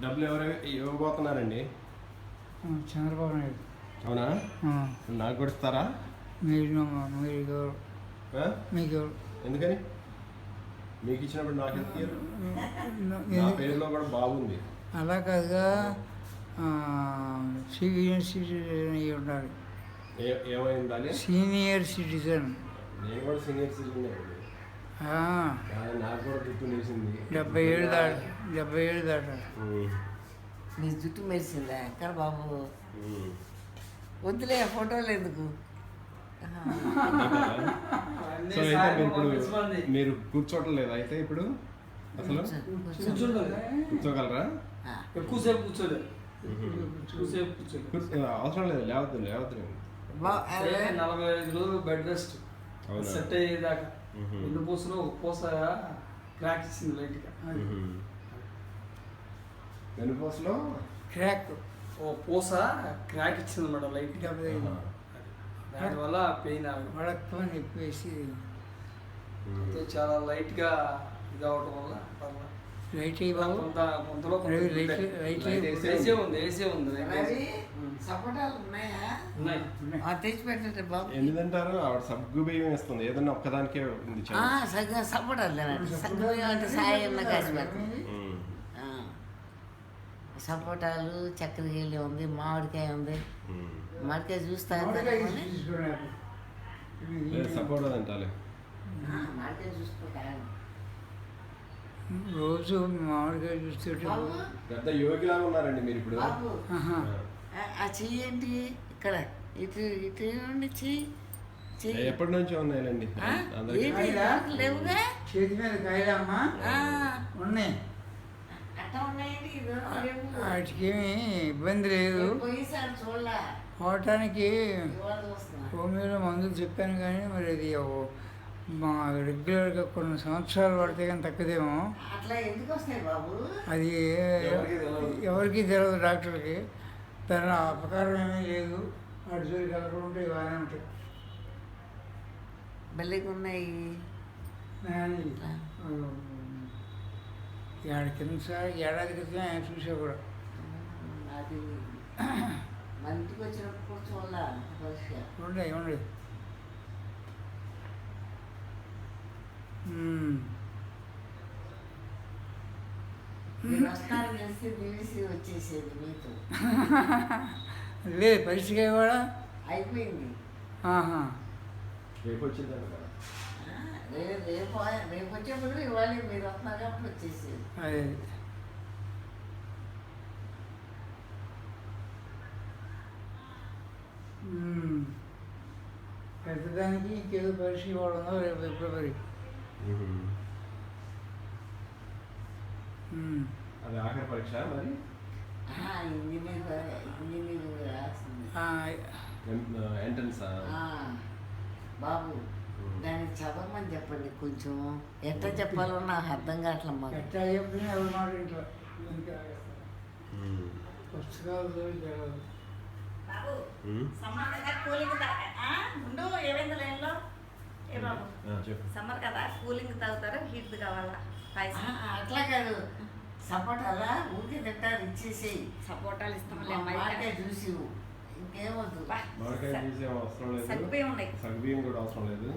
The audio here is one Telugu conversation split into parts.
డబ్బులు ఎవరు ఇవ్వబోతున్నారండి? చంద్రబాబు నాయుడు. అవునా? నాకు కూడా ఇస్తారా? మీరు మీకు ఎందుకని మీకు ఇచ్చినప్పుడు నాకు ఇస్తారు? నా పేరులో కూడా బాగుంది. అలా కాదుగా, సీనియర్ సిటిజన్ అయి ఉండాలి. ఏమై ఉండాలి? Senior citizen. నేను కూడా సీనియర్ సిటిజన్. నాకు కూడా జుట్టు మెరిసింది. 70 ఏళ్ళు దాట. నీ జుట్టు మెరిసిందా ఎక్కడ బాబు? వద్దులే ఫోటోలు ఎందుకు. సో అయితే మీరు కూర్చోవటం లేదా అయితే ఇప్పుడు? అసలు కూర్చోగలరా? ఎక్కువసేపు కూర్చోలేదు. అవసరం లేదు, లేవద్దు. 45 రోజులు బెడ్ రెస్ట్ సెట్ అయ్యేదాకా. 2 పూసలు ఒక పూస క్రాక్ ఇచ్చింది లైట్గా. వెనుపూసలో క్రాక్ ఓ పూస క్రాక్ ఇచ్చింది మేడం లైట్. దానివల్ల పెయిన్ వడక్కువ చెప్పేసి చాలా లైట్గా ఇది అవడం వల్ల లైట్ బాబు. కొంతలో ఏసీ ఉంది. సపోటాలు ఉన్నాయా? తెచ్చి పెట్టండి బాబు. ఎందుకంటారు ఆవిడ సగ్గు బియ్యం ఇస్తుంది, ఏదన్నా ఒక్కదానికే ఉంది. సపోటాలు తినండి. సగ్గు బియ్యం అంటే సాయి ఉన్న కాసి పెడుతుంది. సపోటాలు, చక్కెర గేలి ఉంది, మామిడికాయ ఉంది. మామిడికాయ చూస్తారు సపోటా తింటాలి. మామిడికాయ చూసుకుంటాను రోజు. మామిడికాయ చూస్తుంటే పెద్ద యోగిలాగా ఉన్నారండి మీరు ఇప్పుడు. ఆ చెయ్యి ఏంటి ఇక్కడ? ఇటు నుండి చెయ్యి ఎప్పటి నుంచో ఉన్నాయండి. లేవుగా చేతి మీద కాయలమ్మా ఉన్నాయి. వాటికేమి ఇబ్బంది లేదు. పోవటానికి హోమియోలో మందులు చెప్పాను కానీ మరి అది మా రెగ్యులర్గా కొన్ని సంవత్సరాలు పడితే కానీ తగ్గదేమో. అది ఎవరికి తెలియదు డాక్టర్కి. దాని అపకారం ఏమీ లేదు. వాటి జోలికి వెళ్ళకుండా ఉంటే బాగానే ఉంటాయి. బెల్లిగా ఉన్నాయి. ఏడాది క్రితం చూసా కూడా. అది మన ఇంటికి వచ్చినప్పుడు చూడాలి. ఉండే వచ్చేసేది మీతో. లేదు పరిస్థితి కూడా అయిపోయింది. రేపు వచ్చిందండి. రేపు వచ్చేప్పుడు ఇవ్వాలి. మీరు వస్తున్నారు కాబట్టి వచ్చేసేది. అదే పెద్దదానికి ఇంకేదో పరీక్ష ఇవ్వడంలో రేపు ఫిబ్రవరి. అది ఆఖరి పరీక్ష మరి. ఇంజనీరింగ్ రాసింది. ఎంట్రన్స్ బాబు దానికి చదవమని చెప్పండి కొంచెం. ఎట్లా చెప్పాలో నాకు అర్థం కావట్లేదు. మాకు ఎట్లా చెప్పినా ఎవరి మాట ఇంట్లో పుస్తకాలు సమ్మర్ కదా, కూలింగ్ తాగుతారా, హీట్ కావాలా? అట్లా కాదు. సపోటాలా ఊరికి తింటారు, ఇచ్చేసేయి. సపోటాలు ఇస్తాం. చూసి ఇంకేమొద్దు. సగ్గుబియ్యం ఉన్నాయి. సగ్గుబియ్యం కూడా అవసరం లేదు.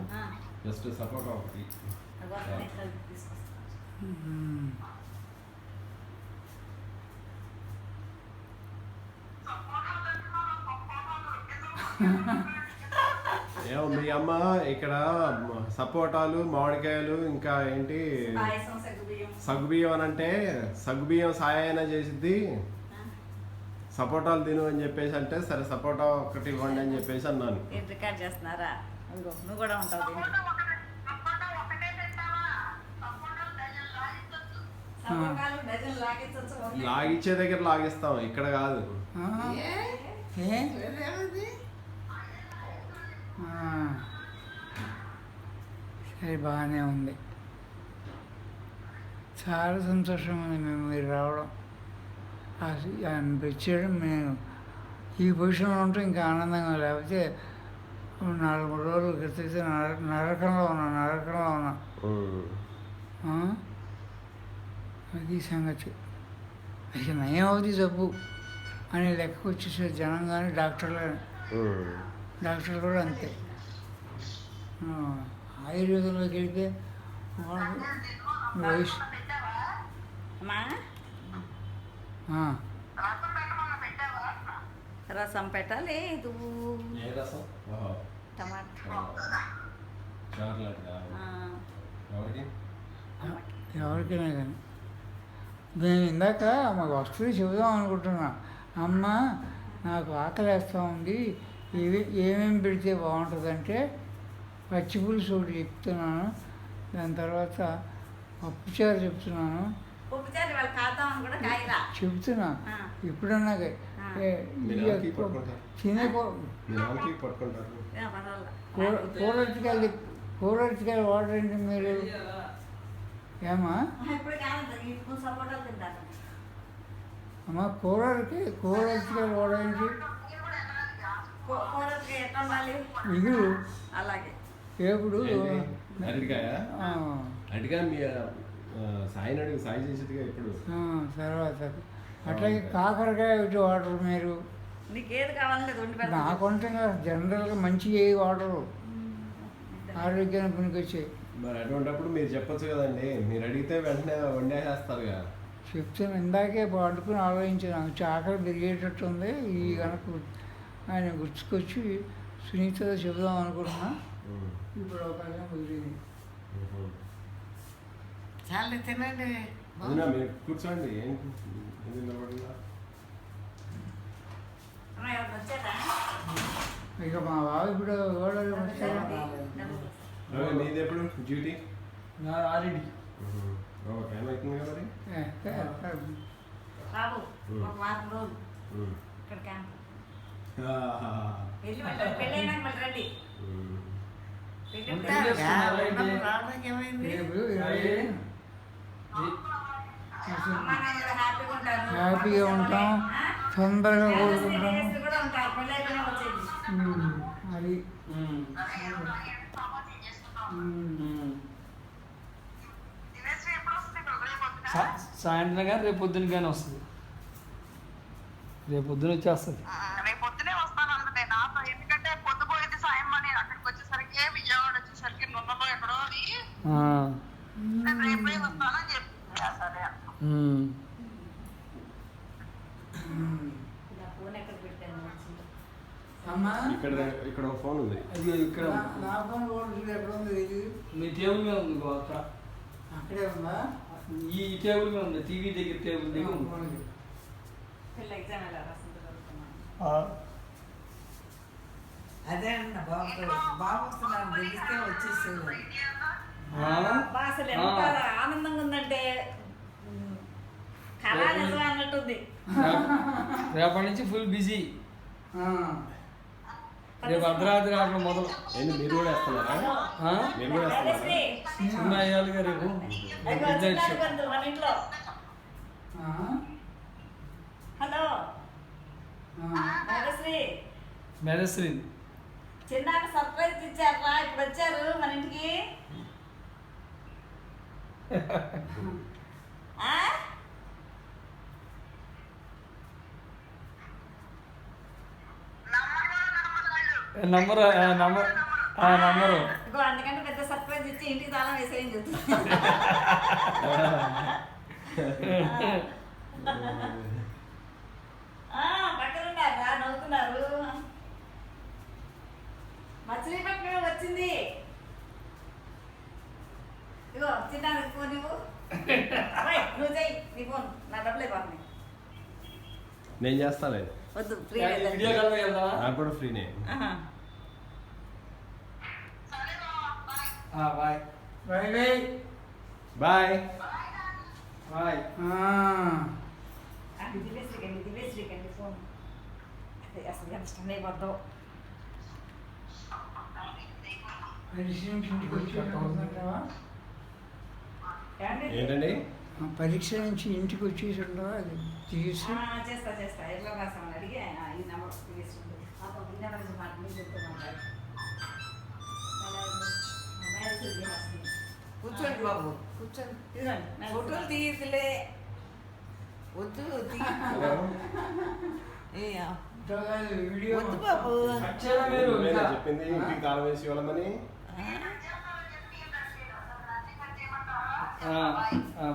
జస్ట్ సపోటా ఒకటి. ఏమో మీ అమ్మ ఇక్కడ సపోటాలు, మామిడికాయలు, ఇంకా ఏంటి సగ్గుబియ్యం అని అంటే సగ్గుబియ్యం సాయన చేసిద్ది. సపోటాలు తిను అని చెప్పేసి అంటే సరే సపోటా ఒకటి ఇవ్వండి అని చెప్పేసి అన్నాను. రికార్డ్ చేస్తున్నారా? నువ్వు కూడా ఉంటావు. లాగిచ్చే దగ్గర లాగిస్తాం, ఇక్కడ కాదు. సరే బాగానే ఉంది. చాలా సంతోషంగా ఉంది మేము మీరు రావడం. అనిపించడం నేను ఈ పొజిషన్లో ఉంటే ఇంకా ఆనందంగా. లేకపోతే 4-3 రోజుల క్రితం నరకంలో ఉన్నా. అది సంగతి. ఇక నయం అవుతుంది జబ్బు అని లెక్కకు వచ్చేసారు జనం కానీ డాక్టర్లు డాక్టర్లు కూడా అంతే. ఆయుర్వేదంలోకి వెళ్తే వాళ్ళు వయసు అమ్మా రసం పెట్టలేదు. ఏ రసం? ఓహో. టమాటా చార్లాగా. ఎవరికి? ఎవరికైనా కానీ నేను ఇందాక మాకు వస్తుంది చెబుదాం అనుకుంటున్నా. అమ్మ నాకు ఆకలి వేస్తూ ఉంది, ఏమేమి పెడితే బాగుంటుందంటే పచ్చిపులుసు ఒకటి చెప్తున్నాను, దాని తర్వాత పప్పుచారు చెప్తున్నాను, ఉప్పుచారు వాళ్ళు కాద్దామని కూడా కాయరా. చెప్తున్నా ఎప్పుడన్నా మీనాకి పట్టుకుంటారు. తినే మీనాకి పట్టుకుంటారు. కూరటికాయలు వాటర్ ఏంటి మీరు? ఏమా ఇప్పుడు కాదు ఇప్పుడు సపోటాలు తింటారు. అమ్మ కూరటికాయలు వాటర్ ఏంటి? కూరకి ఎట్లా ఉండాలి? ఇగురు అలాగే ఎప్పుడు అరటికాయ? అరటికాయ మీ సాయిని అడిగి సాయి చేసేదిగా ఇప్పుడు. తర్వాత అట్లాగే కాకరకాయ ఒకటి వాడరు మీరు. నీకేది కావాలంటే అది వండి పెడతా. నాకుంటే జనరల్గా మంచి ఏ వాడరు, ఆరోగ్యానికి పనికొచ్చాయి. మరి అటువంటిప్పుడు మీరు చెప్పొచ్చు కదండి, మీరు అడిగితే వెంటనే వండేసేస్తారుగా. చెప్తాను, ఇందాకే పడుకుని ఆలోచించాను, ఆకలి పెరిగేటట్టు ఉంది, ఈ కనుక ఆయన గుర్తుకొచ్చి సునీతతో చెబుదాం అనుకుంటున్నా. ఇప్పుడు అవకాశం కుదిరింది. చాలా తినండి. అవునా, మీరు కూర్చోండి. ఏంటి నిలబడినా? వచ్చేదా ఇక మా బాబు ఇప్పుడు ఓడలు వచ్చారు. మీది ఎప్పుడు డ్యూటీ? ఆల్రెడీ టైం అవుతుంది కదా మరి. బాబు ఒక వారం రోజులు ఇక్కడ క్యాంప్ వెళ్ళి పెళ్ళైనాక మళ్ళీ రండి. రావడానికి ఏమైంది? హ్యాపీగా ఉంటాం, తొందరగా కోరుకుంటాం. అది సాయంత్రం కానీ రేపు పొద్దున కానీ వస్తుంది. రేపు పొద్దున వచ్చేస్తుంది. రేపు పొద్దునే వస్తాను అందుకే నాతో, ఎందుకంటే పొద్దుపోయింది సాయం అని అక్కడికి వచ్చేసరికి విజయవాడ వచ్చేసరికి నున్నలో ఎక్కడో నేను రేపే వస్తానని చెప్పి సరే అమ్మా ఇక్కడ ఒక ఫోన్ ఉంది. అది ఇక్కడ నా ఫోన్ ఓడి ఎక్కడ ఉంది? మీ టేబుల్ మీద ఉంది అక్క. అక్కడే ఉందా? ఈ టేబుల్ మీద ఉంది, టీవీ దగ్గర టేబుల్ దగ్గర ఉంది. అదే అన్న బాబు వస్తున్నాను తెలిస్తే వచ్చేసేది. అసలు ఎంత ఆనందంగా ఉందంటే కళా నిజం అన్నట్టుంది. రేపటి నుంచి ఫుల్ బిజీ. రేపు అర్ధరాత్రి రావడం మొదలు. ఏంటి మీరు కూడా వేస్తున్నారా? మీరు కూడా వేస్తున్నారా? సినిమా వేయాలిగా రేపు. మన ఇంట్లో హలో మేఘశ్రీ మేఘశ్రీ చిన్నాక సర్ప్రైజ్ ఇచ్చారా? ఇప్పుడు వచ్చారు మన ఇంటికి. నంబరు ఇగో అందుకంటే పెద్ద సర్ప్రైజ్ ఇచ్చి ఇంటికి తాళం వేసేయని చెప్తుంది. పక్కన ఉన్నారా? నవ్వుతున్నారు. మచిలీపట్నం వచ్చింది. ఇగో చిన్నానికి ఫోన్ నువ్వు చెయ్యి, నీ ఫోన్ నా డబ్బులు అయిపోతున్నాయి. నేను చేస్తాను. వద్దు, ఫ్రీ వీడియో కాల్ వెళ్దామా? నాకు కూడా ఫ్రీనే. Bye bye bye bye bye. దివేశ్రీకండి ఫోన్. అదే అసలు ఎంత స్టన్ అయిపోతావు. ఏంటండి? పరీక్ష నుంచి ఇంటికి వచ్చేసి ఉండవా? అది తీసి చేస్తా ఎట్లా రాసామని అడిగి ఈ నెంబర్ తీసుకుంటుంది. ఈ నెంబర్ నుంచి మాట మీద చెప్తున్నాను. కూర్చోండి బాబు, కూర్చోండి. ఇదిగోండి, ఫోటోలు తీయలే. వద్దు హలో వీడియో వద్దు బాబు వచ్చారా మీరు నువ్వేనా చెప్పింది ఇంటికి తాళం వేసి ఇవ్వాలని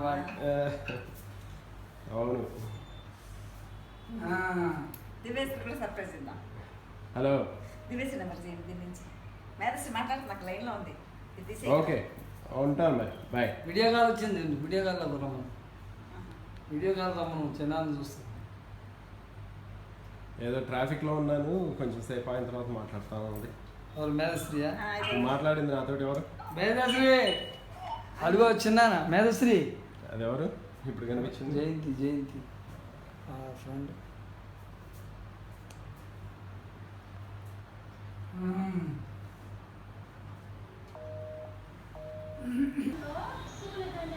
బాయ్ అవును దివేశ్వరి కూడా సర్ప్రైజ్ ఇద్దాం. హలో దివేశ్వరి నెంబర్ చేయండి దీని నుంచి. మేధస్సు మాట్లాడుతూ నాకు లైన్లో ఉంది. ఇది తీసేయ్. ఓకే ఉంటాను మరి బాయ్. వీడియో కాల్ వచ్చింది, వీడియో కాల్లో రమ్మను, వీడియో కాల్ రమ్మను, చిన్నాన్ని చూస్తాను. ఏదో ట్రాఫిక్లో ఉన్నాను, కొంచెం సేపు అయిన తర్వాత మాట్లాడతాను అండి. ఎవరు మేధశ్రీయా? మాట్లాడింది నాతోటి ఎవరు? మేధశ్రీ అడుగు చిన్నానా మేధశ్రీ. అది ఎవరు ఇప్పుడు కనిపించింది? జయంతి ఫ్రెండ్. సూర్యగండ